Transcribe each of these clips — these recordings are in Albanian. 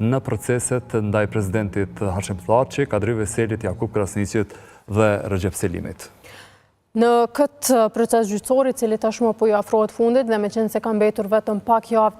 në proceset ndaj presidentit Hashim Thaçi, Kadri Veselit, Jakub Krasniqit dhe Recep Selimit. Në këtë proces gjyqësor, i cili tashmë po ju afrohet fundit dhe me qenë se ka mbetur vetëm pak javë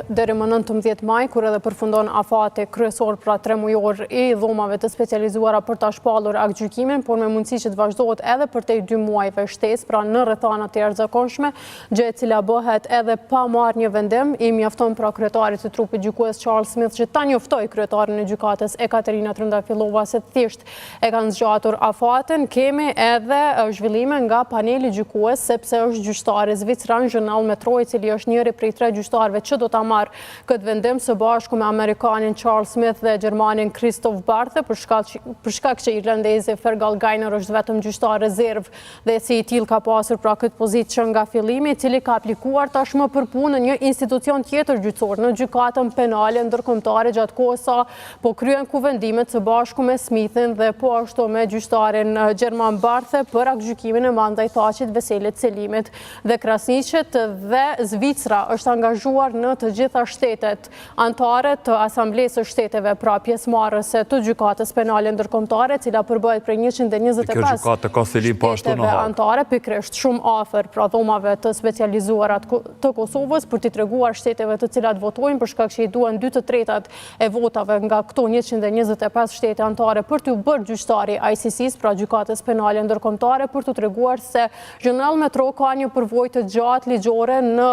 deri më 19 maj, kur edhe përfundon afati kryesor pra 3 mujor i dhomave të specializuara për ta shpallur aktgjykimin, por me mundësi që të vazhdohet edhe përtej 2 muajve shtesë, pra në rrethana të jashtëzakonshme, gjë e cila bëhet edhe pa marrë një vendim. I mjafton pra kryetarit të trupit gjykues Charles Smith që ta njoftoj kryetarin e gjykatës Ekaterina Trëndafillova se thjesht e kanë zgjatur afatin. Kemi edhe zhvillime nga paneli gjykues, sepse është gjyqtari zvicran Zhënall Metroj, i cili është njëri prej 3 gjyqtarëve që do ta marrë këtë vendim së bashku me Amerikanin Charles Smith dhe Gjermanin Christoph Barthe, për shkak që irlandezi Fergal Gainer është vetëm gjyqtar rezerv dhe si i tillë ka pasur pra këtë pozitë që nga fillimi, i cili ka aplikuar tashmë për punë në një institucion tjetër gjyqësor, në gjykatën penale ndërkombëtare, gjatë kohës sa po kryen kuvendimet së bashku me Smithin dhe po ashtu me gjyqtarin Gjerman Barthe për aktgjykimin e mandaj Thaçit, Veselit, Selimit dhe Krasniqit, dhe Zvicra është angazhuar në të gjitha shtetet anëtare të Asamblesë së Shteteve, pra pjesëmarrëse të gjykatës penale ndërkombëtare, cila përbëhet prej 125 shteteve anëtare, pikërisht shumë afër pra dhomave të specializuara të Kosovës, për t'i treguar shteteve të cilat votojnë, për shkak që i duan 2/3 e votave nga këto 125 shtete anëtare për t'u bërë gjyqtari ICC-s, pra gjykatës penale ndërkombëtare, për t'u treguar se Zhënall Metro ka një përvojë të gjatë ligjore në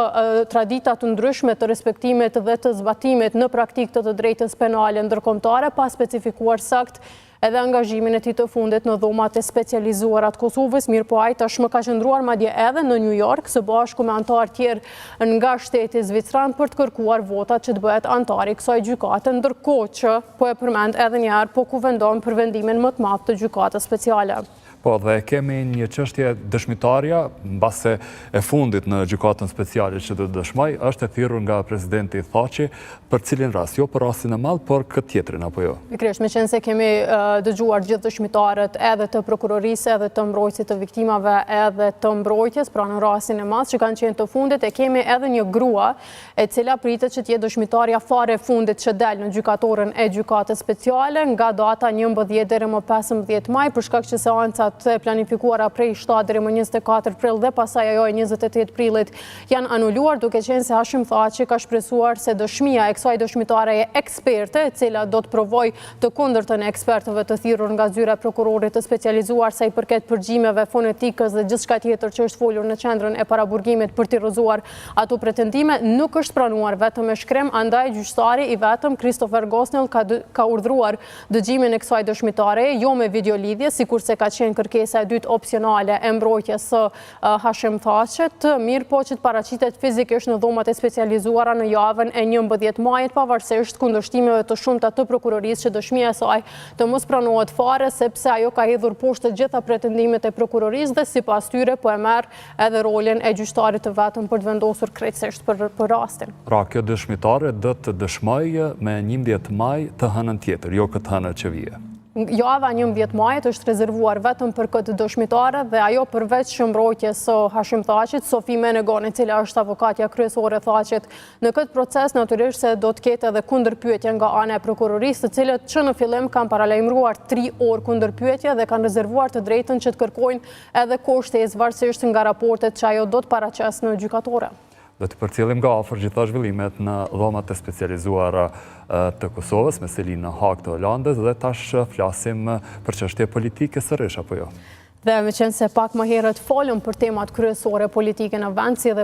tradita të ndryshme të respektimit dhe të zbatimit në praktikë të drejtës penale ndërkombëtare, pa specifikuar sakt edhe angazhimin e tij të fundit në dhomat e specializuara të Kosovës. Mirë po ai tashmë ka qëndruar madje edhe në New York së bashku me anëtarë tjerë nga shteti zvicran për të kërkuar votat që të bëhet anëtar i kësaj gjykate, ndërkohë që po e përmend edhe një herë po kuvendon për vendimin më të madh të gjykatës speciale. Po, dhe kemi një çështje dëshmitarja, mbase e fundit në gjykatën speciale që do të dëshmoj, është e thirrur nga presidenti Thaçi, për cilin rast, jo për rastin e madh, por këtë tjetrin apo jo? Pikërisht, me qenë se kemi dëgjuar gjithë dëshmitarët edhe të prokurorisë, edhe të mbrojtësit të viktimave, edhe të mbrojtjes, pra në rastin e madh që kanë qenë të fundit, e kemi edhe një grua e cila pritet që të jetë dëshmitarja fare e fundit që del në gjykatorën e gjykatës speciale nga data 11 deri më 15 maj, për shkak që seancat të planifikuara prej 7 deri më 24 prill dhe pasaj ajo e 28 prillit janë anuluar, duke qenë se Hashim Thaçi ka shpresuar se dëshmia e kësaj dëshmitare e eksperte, e cila do të provojë të kundërtën e ekspertëve të thirrur nga zyra e prokurorit të specializuar sa i përket përgjimeve fonetikës dhe gjithçka tjetër që është folur në qendrën e paraburgimit për të rrëzuar ato pretendime, nuk është pranuar vetëm me shkrem, andaj gjyqtari i vetëm Christopher Gosnell ka urdhëruar dëgjimin e kësaj dëshmitare, jo me videolidhje, sikurse ka qenë kërkesa e dytë opsionale e mbrojtjes së Hashim Thaçit, mirë po që të paraqitet fizikisht në dhomat e specializuara në javën e 11 majit, pavarësisht kundërshtimeve të shumta të prokurorisë që dëshmia e saj të mos pranohet fare, sepse ajo ka hedhur poshtë të gjitha pretendimet e prokurorisë dhe sipas tyre po e merr edhe rolin e gjyqtarit të vetëm për të vendosur krejtësisht për rastin. Pra, kjo dëshmitare do të dëshmojë me 11 maj të hënën tjetër, jo këtë hënë që vije. Java 11 majit është rezervuar vetëm për këtë dëshmitare dhe ajo përveç shëmbrojtjes së Hashim Thaçit, Sofi Menegon, e cila është avokatja kryesore e Thaçit në këtë proces, natyrisht se do të ketë edhe kundërpyetje nga ana e prokurorisë, të cilët që në fillim kanë paralajmëruar 3 orë kundërpyetje dhe kanë rezervuar të drejtën që të kërkojnë edhe kushtesë varësisht nga raportet që ajo do të paraqesë në gjykatore. Do të përcjellim nga afër gjitha zhvillimet në dhomat e specializuara të Kosovës me Selin në Hag të Holandës dhe tash flasim për çështje politike sërish apo jo? Dhe me qenë se pak më herët folëm për temat kryesore politike në vend, si dhe